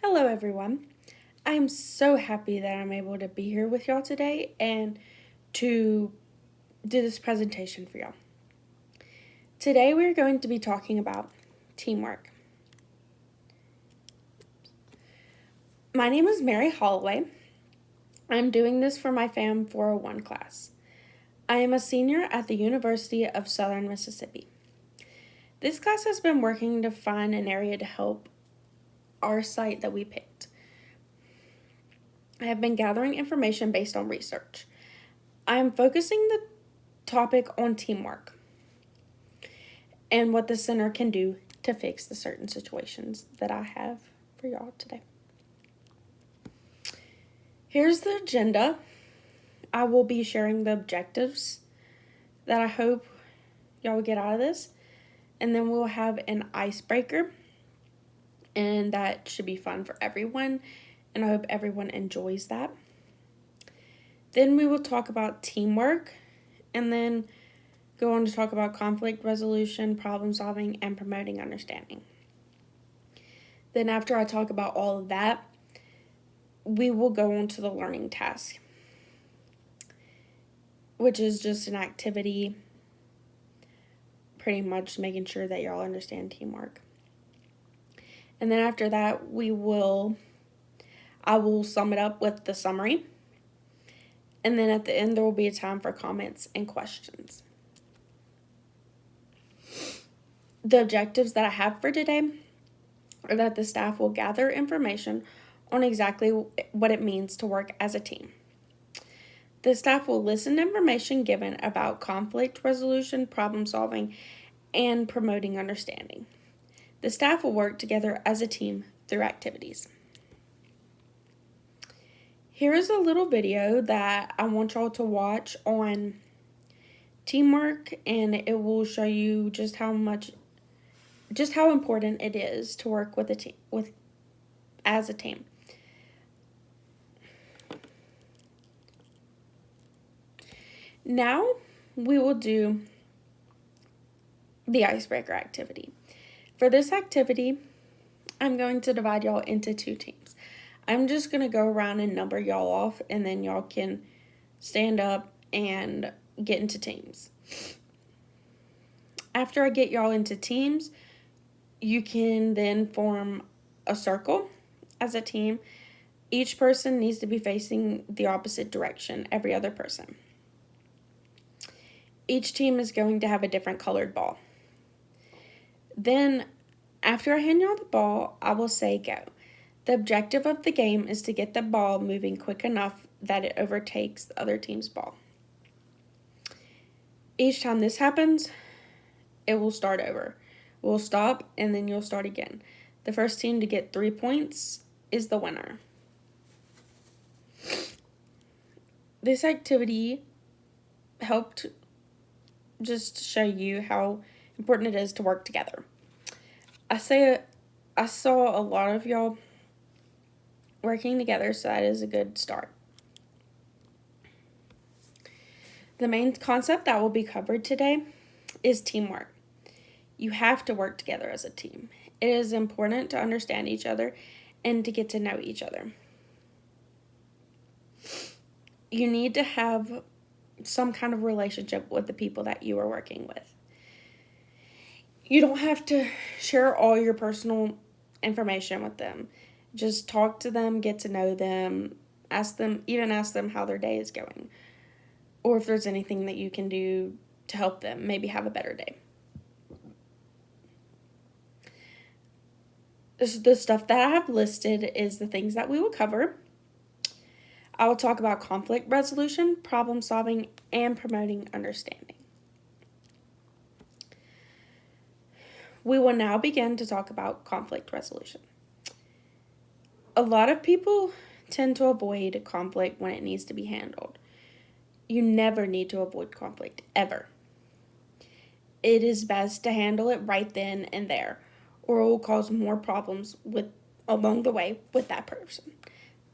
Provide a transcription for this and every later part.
Hello, everyone. I am so happy that I'm able to be here with y'all today and to do this presentation for y'all. Today, we're going to be talking about teamwork. My name is Mary Holloway. I'm doing this for my FAM 401 class. I am a senior at the University of Southern Mississippi. This class has been working to find an area to help our site that we picked. I have been gathering information based on research. I am focusing the topic on teamwork and what the center can do to fix the certain situations that I have for y'all today. Here's the agenda. I will be sharing the objectives that I hope y'all will get out of this, and then we'll have an icebreaker, and that should be fun for everyone, and I hope everyone enjoys that. Then we will talk about teamwork, and then go on to talk about conflict resolution, problem solving, and promoting understanding. Then after I talk about all of that, we will go on to the learning task, which is just an activity, pretty much making sure that y'all understand teamwork. And then after that, I will sum it up with the summary. And then at the end, there will be a time for comments and questions. The objectives that I have for today are that the staff will gather information on exactly what it means to work as a team. The staff will listen to information given about conflict resolution, problem solving, and promoting understanding. The staff will work together as a team through activities. Here is a little video that I want y'all to watch on teamwork, and it will show you just how important it is to work with as a team. Now we will do the icebreaker activity. For this activity, I'm going to divide y'all into two teams. I'm just going to go around and number y'all off, and then y'all can stand up and get into teams. After I get y'all into teams, you can then form a circle as a team. Each person needs to be facing the opposite direction, every other person. Each team is going to have a different colored ball. Then, after I hand y'all the ball, I will say go. The objective of the game is to get the ball moving quick enough that it overtakes the other team's ball. Each time this happens, it will start over. We'll stop, and then you'll start again. The first team to get 3 points is the winner. This activity helped just show you how important it is to work together. I saw a lot of y'all working together, so that is a good start. The main concept that will be covered today is teamwork. You have to work together as a team. It is important to understand each other and to get to know each other. You need to have some kind of relationship with the people that you are working with. You don't have to share all your personal information with them. Just talk to them, get to know them, ask them how their day is going, or if there's anything that you can do to help them maybe have a better day. The stuff that I have listed is the things that we will cover. I will talk about conflict resolution, problem solving, and promoting understanding. We will now begin to talk about conflict resolution. A lot of people tend to avoid conflict when it needs to be handled. You never need to avoid conflict, ever. It is best to handle it right then and there, or it will cause more problems along the way with that person.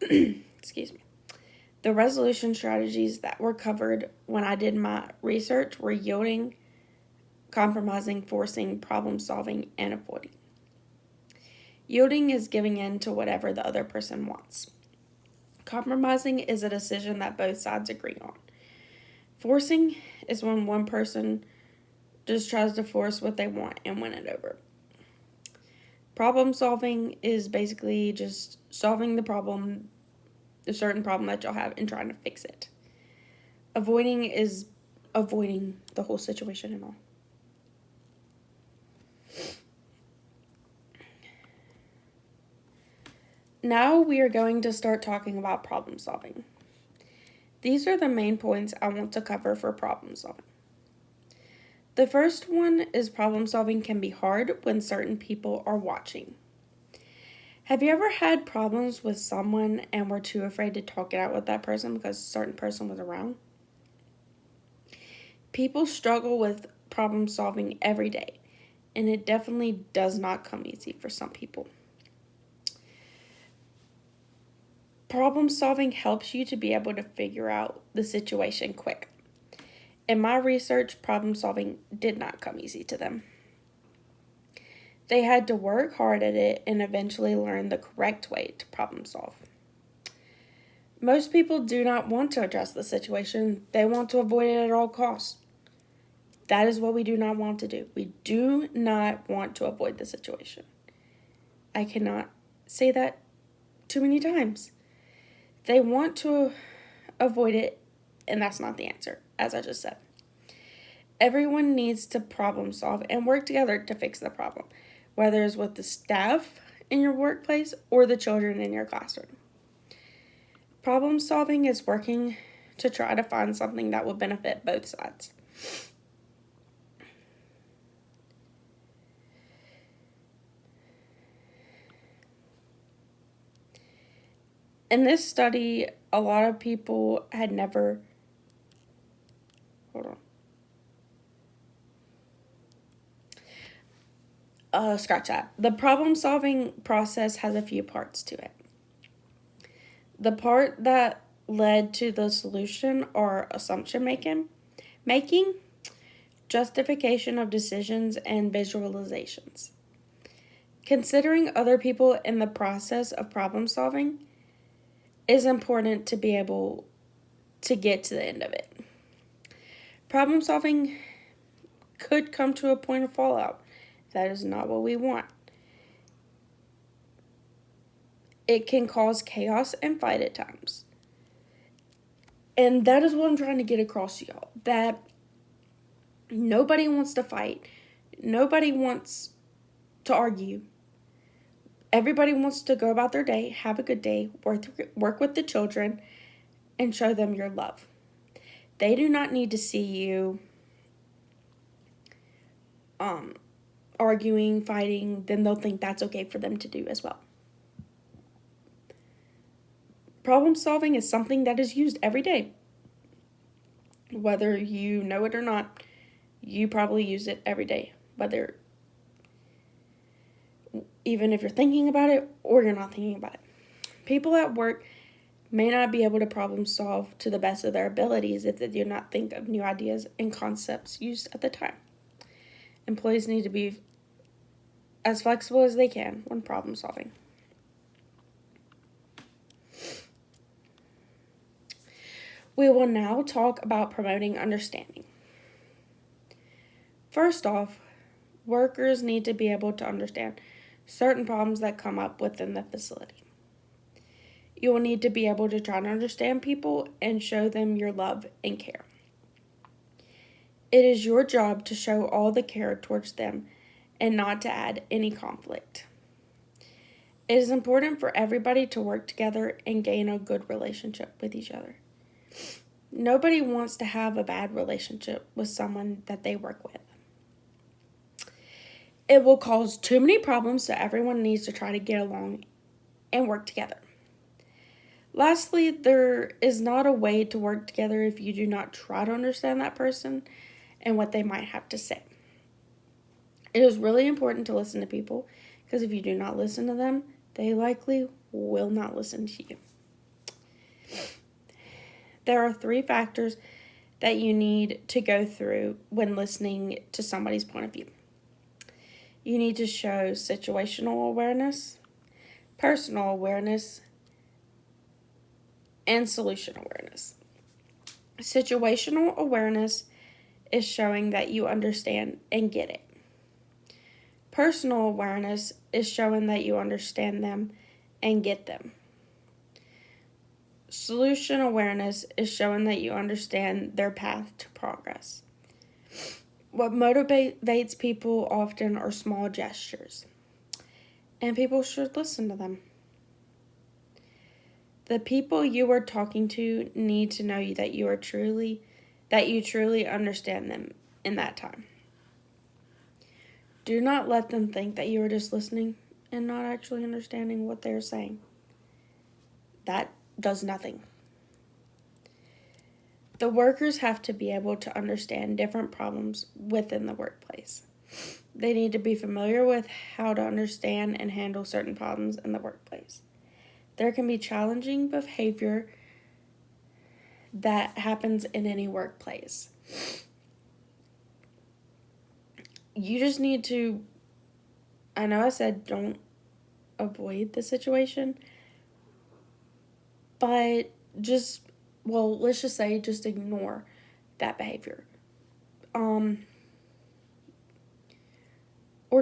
Excuse me. The resolution strategies that were covered when I did my research were yielding, compromising, forcing, problem solving, and avoiding. Yielding is giving in to whatever the other person wants. Compromising is a decision that both sides agree on. Forcing is when one person just tries to force what they want and win it over. Problem solving is basically just solving the certain problem that you'll have, and trying to fix it. Avoiding is avoiding the whole situation and all. Now we are going to start talking about problem solving. These are the main points I want to cover for problem solving. The first one is problem solving can be hard when certain people are watching. Have you ever had problems with someone and were too afraid to talk it out with that person because a certain person was around? People struggle with problem solving every day, and it definitely does not come easy for some people. Problem solving helps you to be able to figure out the situation quick. In my research, problem solving did not come easy to them. They had to work hard at it and eventually learn the correct way to problem solve. Most people do not want to address the situation. They want to avoid it at all costs. That is what we do not want to do. We do not want to avoid the situation. I cannot say that too many times. They want to avoid it, and that's not the answer, as I just said. Everyone needs to problem solve and work together to fix the problem, whether it's with the staff in your workplace or the children in your classroom. Problem solving is working to try to find something that will benefit both sides. In this study, a lot of people had never, scratch that. The problem solving process has a few parts to it. The part that led to the solution are assumption making, justification of decisions, and visualizations. Considering other people in the process of problem solving is important to be able to get to the end of it. Problem solving could come to a point of fallout. That is not what we want. It can cause chaos and fight at times. And that is what I'm trying to get across to y'all. That nobody wants to fight. Nobody wants to argue. Everybody wants to go about their day, have a good day, work with the children, and show them your love. They do not need to see you arguing, fighting. Then they'll think that's okay for them to do as well. Problem solving is something that is used every day. Whether you know it or not, you probably use it every day. Even if you're thinking about it or you're not thinking about it. People at work may not be able to problem solve to the best of their abilities if they do not think of new ideas and concepts used at the time. Employees need to be as flexible as they can when problem solving. We will now talk about promoting understanding. First off, workers need to be able to understand certain problems that come up within the facility. You will need to be able to try to understand people and show them your love and care. It is your job to show all the care towards them and not to add any conflict. It is important for everybody to work together and gain a good relationship with each other. Nobody wants to have a bad relationship with someone that they work with. It will cause too many problems, so everyone needs to try to get along and work together. Lastly, there is not a way to work together if you do not try to understand that person and what they might have to say. It is really important to listen to people, because if you do not listen to them, they likely will not listen to you. There are 3 factors that you need to go through when listening to somebody's point of view. You need to show situational awareness, personal awareness, and solution awareness. Situational awareness is showing that you understand and get it. Personal awareness is showing that you understand them and get them. Solution awareness is showing that you understand their path to progress. What motivates people often are small gestures, and people should listen to them. The people you are talking to need to know that you truly understand them in that time. Do not let them think that you are just listening and not actually understanding what they're saying. That does nothing. The workers have to be able to understand different problems within the workplace. They need to be familiar with how to understand and handle certain problems in the workplace. There can be challenging behavior that happens in any workplace. You just need to, I know I said don't avoid the situation, but let's just say just ignore that behavior. Or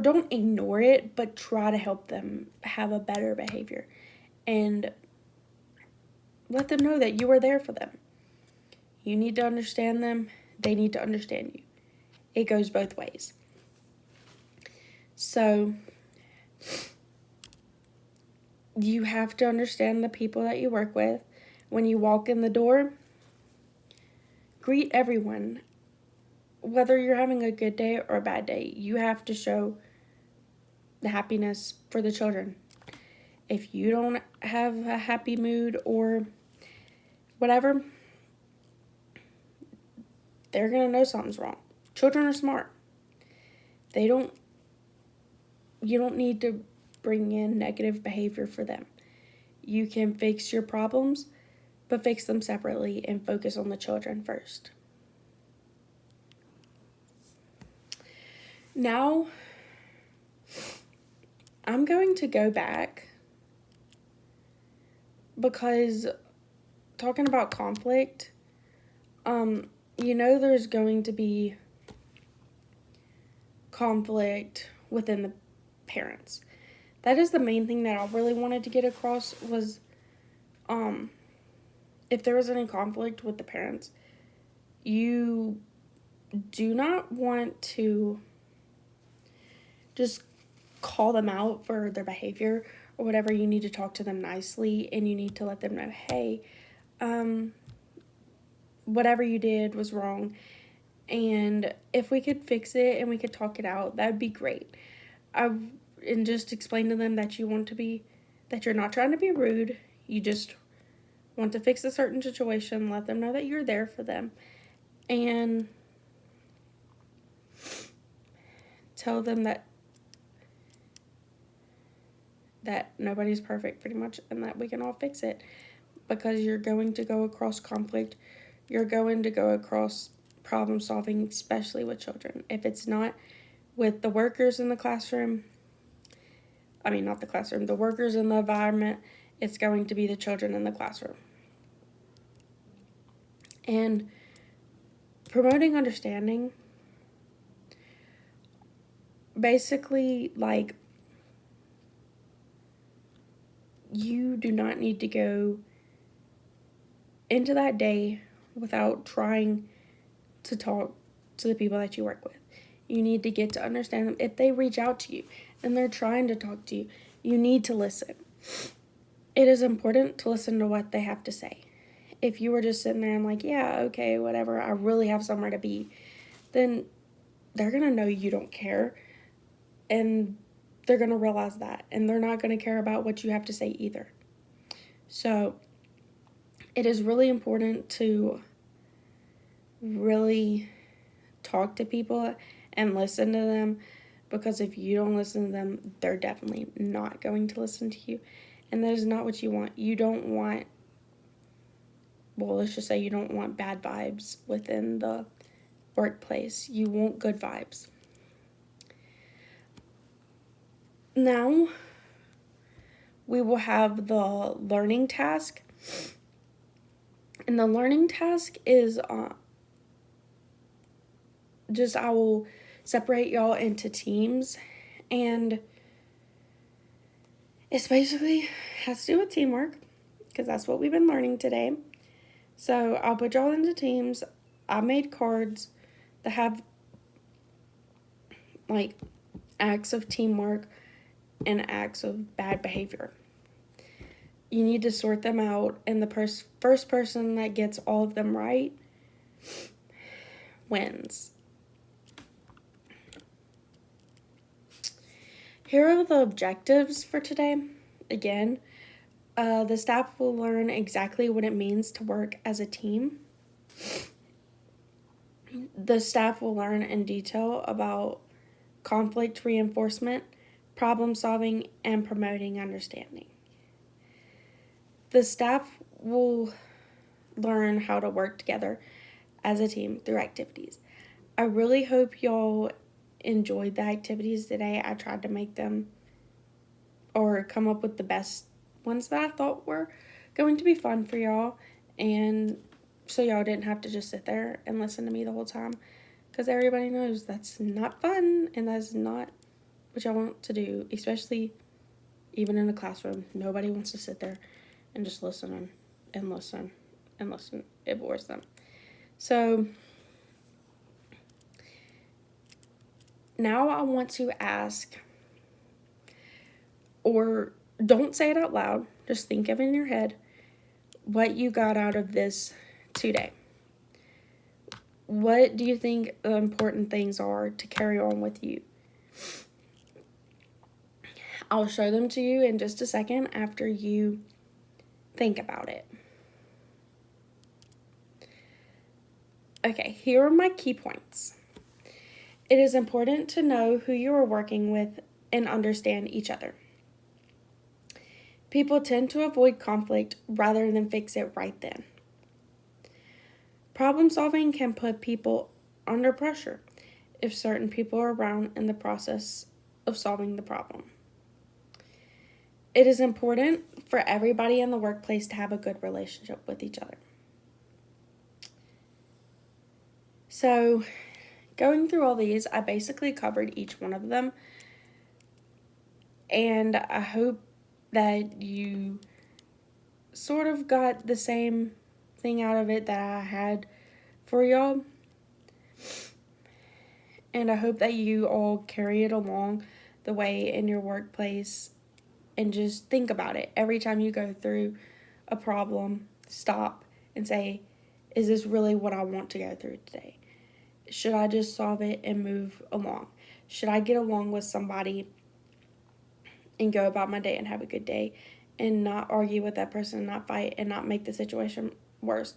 don't ignore it, but try to help them have a better behavior. And let them know that you are there for them. You need to understand them. They need to understand you. It goes both ways. So, you have to understand the people that you work with. When you walk in the door, greet everyone. Whether you're having a good day or a bad day, you have to show the happiness for the children. If you don't have a happy mood or whatever, they're going to know something's wrong. Children are smart. You don't need to bring in negative behavior for them. You can fix your problems, but fix them separately and focus on the children first. Now, I'm going to go back because talking about conflict, there's going to be conflict within the parents. That is the main thing that I really wanted to get across was, if there was any conflict with the parents, you do not want to just call them out for their behavior or whatever. You need to talk to them nicely and you need to let them know, hey, whatever you did was wrong, and if we could fix it and we could talk it out, that would be great. And just explain to them that you're not trying to be rude, you just want to fix a certain situation. Let them know that you're there for them, and tell them that nobody's perfect pretty much, and that we can all fix it, because you're going to go across conflict. You're going to go across problem solving, especially with children. If it's not with the workers in the classroom, not the classroom, the workers in the environment, it's going to be the children in the classroom. And promoting understanding, basically, you do not need to go into that day without trying to talk to the people that you work with. You need to get to understand them. If they reach out to you and they're trying to talk to you, you need to listen. It is important to listen to what they have to say. If you were just sitting there and yeah, okay, whatever, I really have somewhere to be, then they're going to know you don't care, and they're going to realize that, and they're not going to care about what you have to say either. So it is really important to really talk to people and listen to them, because if you don't listen to them, they're definitely not going to listen to you, and that is not what you want. You don't want, let's just say you don't want bad vibes within the workplace. You want good vibes. Now, we will have the learning task. And the learning task is I will separate y'all into teams, and it's basically has to do with teamwork, because that's what we've been learning today. So I'll put y'all into teams. I made cards that have like acts of teamwork and acts of bad behavior. You need to sort them out, and the first person that gets all of them right wins. Here are the objectives for today. Again, the staff will learn exactly what it means to work as a team. The staff will learn in detail about conflict reinforcement, problem solving, and promoting understanding. The staff will learn how to work together as a team through activities. I really hope y'all enjoyed the activities today. I tried to make them or come up with the best ones that I thought were going to be fun for y'all, and so y'all didn't have to just sit there and listen to me the whole time, because everybody knows that's not fun and that's not what y'all want to do, especially even in a classroom. Nobody wants to sit there and just listen and listen and listen. It bores them. So now I want to ask, or don't say it out loud, just think of it in your head, what you got out of this today. What do you think the important things are to carry on with you? I'll show them to you in just a second after you think about it. Okay, here are my key points. It is important to know who you are working with and understand each other. People tend to avoid conflict rather than fix it right then. Problem solving can put people under pressure if certain people are around in the process of solving the problem. It is important for everybody in the workplace to have a good relationship with each other. So, going through all these, I basically covered each one of them, and I hope that you sort of got the same thing out of it that I had for y'all. And I hope that you all carry it along the way in your workplace, and just think about it. Every time you go through a problem, stop and say, is this really what I want to go through today? Should I just solve it and move along? Should I get along with somebody and go about my day and have a good day and not argue with that person, not fight, and not make the situation worse?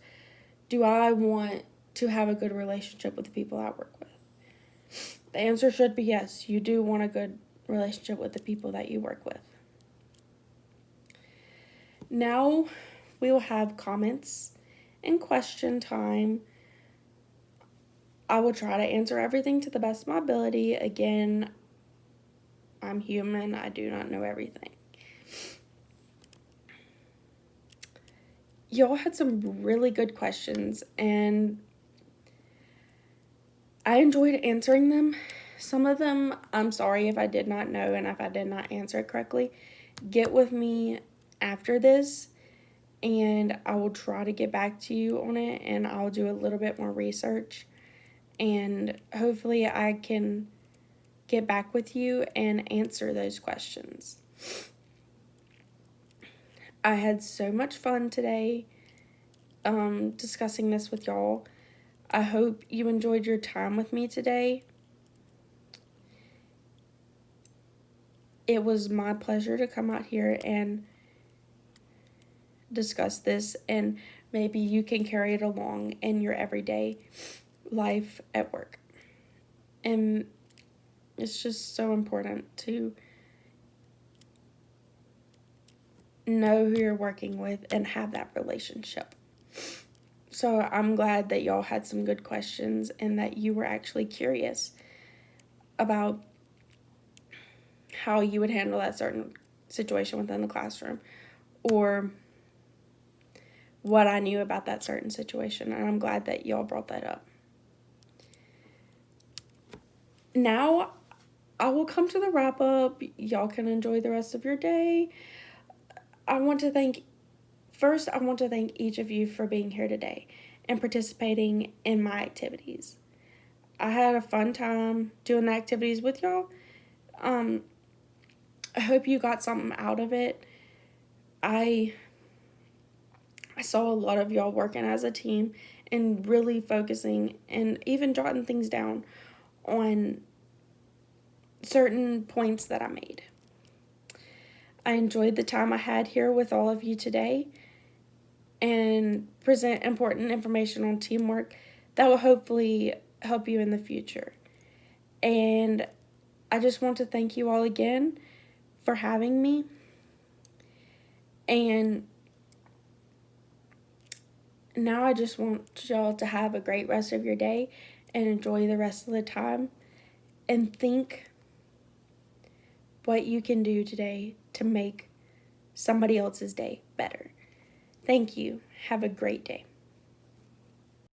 Do I want to have a good relationship with the people I work with? The answer should be yes. You do want a good relationship with the people that you work with. Now we will have comments and question time. I will try to answer everything to the best of my ability. Again, I'm human. I do not know everything. Y'all had some really good questions, and I enjoyed answering them. Some of them, I'm sorry if I did not know and if I did not answer it correctly. Get with me after this, and I will try to get back to you on it, and I'll do a little bit more research, and hopefully I can get back with you and answer those questions. I had so much fun today discussing this with y'all. I hope you enjoyed your time with me today. It was my pleasure to come out here and discuss this, and maybe you can carry it along in your everyday life at work. And it's just so important to know who you're working with and have that relationship. So I'm glad that y'all had some good questions and that you were actually curious about how you would handle that certain situation within the classroom, or what I knew about that certain situation. And I'm glad that y'all brought that up. Now, I will come to the wrap up. Y'all can enjoy the rest of your day. I want to thank each of you for being here today and participating in my activities. I had a fun time doing the activities with y'all. I hope you got something out of it. I saw a lot of y'all working as a team and really focusing and even jotting things down on certain points that I made. I enjoyed the time I had here with all of you today and present important information on teamwork that will hopefully help you in the future. And I just want to thank you all again for having me. And now I just want y'all to have a great rest of your day and enjoy the rest of the time. And think what you can do today to make somebody else's day better. Thank you. Have a great day.